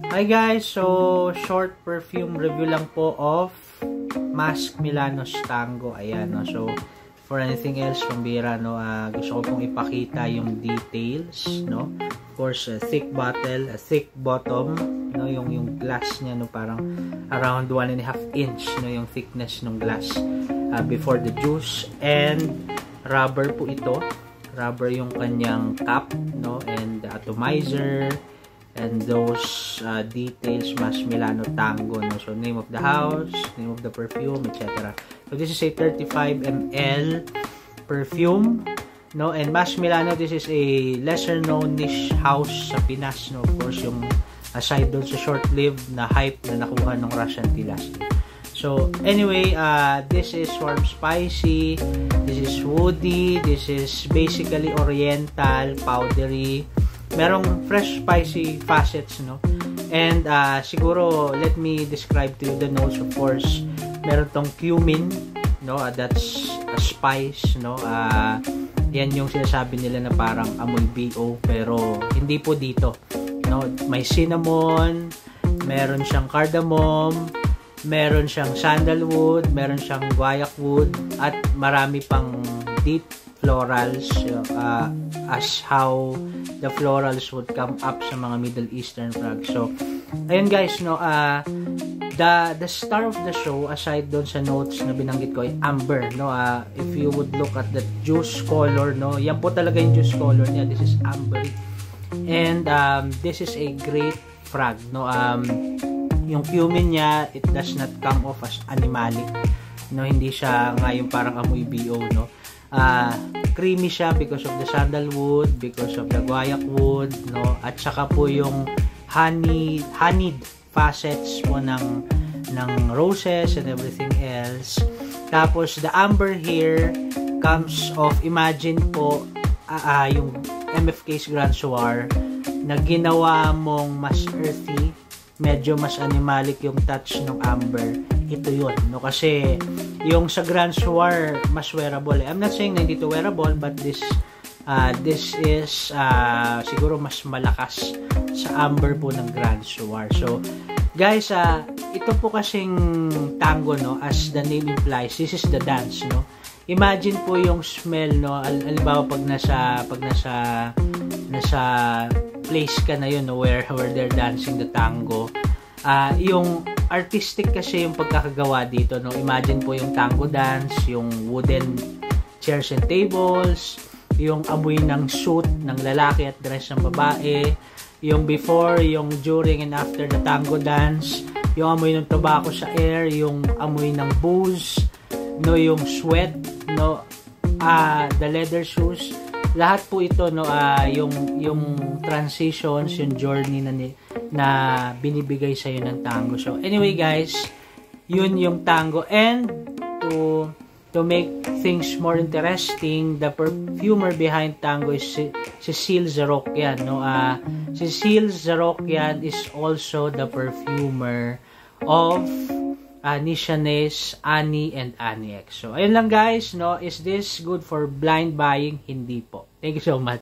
Hi guys, so short perfume review lang po of Masque Milanos Tango. Ayan, no? So for anything else, pambira, no? Gusto ko pong ipakita yung details, no? Of course, a thick bottle, a thick bottom, no? Yung glass niya, no? Parang around 1.5 inch, no? Yung thickness ng glass before the juice. And rubber po ito. Rubber yung kanyang cap, no? And the atomizer. And those details, Masque Milano Tango, no? So name of the house, name of the perfume, etc. So this is a 35 ml perfume, no? And Masque Milano, this is a lesser known niche house sa Pinas, no? Of course, yung aside doon sa short-lived na hype na nakuha ng Russian tea last year. So anyway, this is warm spicy, this is woody, this is basically oriental, powdery. Merong fresh spicy facets, no? And siguro let me describe to you the notes. Of course, meron tong cumin, no? That's a spice, no? Yan yung sinasabi nila na parang amoy BO, pero hindi po dito, no? May cinnamon, meron siyang cardamom, meron siyang sandalwood, meron siyang guaiac wood, at marami pang deep florals, as how the florals would come up sa mga Middle Eastern flags. So, ayun guys, no, the star of the show, aside doon sa notes na binanggit ko, ay amber, no. If you would look at the juice color, no, yan po talaga yung juice color niya. This is ambery. And this is a great frag, no. Yung cumin niya, it does not come off as animalic, no. Hindi siya ngayon parang amoy BO, no. Creamy siya because of the sandalwood, because of the guaiac wood, no, at saka po yung honeyed facets po ng roses and everything else. Tapos the amber here comes of, imagine po yung MFK's Grand Soir na ginawa mong mas earthy, medyo mas animalic yung touch ng amber. Ito yun, no? Kasi yung sa Grand Soir mas wearable. I'm not saying na hindi ito wearable, but this is siguro mas malakas sa amber po ng Grand Soir. So guys, ito po kasing tango, no, as the name implies, this is the dance, no. Imagine po yung smell, no. Halimbawa pag nasa place ka na yun, no, where they're dancing the tango. Yung artistic kasi yung pagkakagawa dito, no. Imagine po yung tango dance, yung wooden chairs and tables, yung amoy ng suit ng lalaki at dress ng babae, yung before, yung during and after the tango dance, yung amoy ng tobacco sa air, yung amoy ng booze, no, yung sweat, no, the leather shoes, lahat po ito, no, yung transitions, yung journey na binibigay sa iyo ng tango. So anyway guys, yun yung tango. And to make things more interesting, the perfumer behind tango is Cecile Zarokian, no. Cecile Zarokian is also the perfumer of Nishanes, Annie, and Annie X. So ayun lang guys, no. Is this good for blind buying? Hindi po. Thank you so much.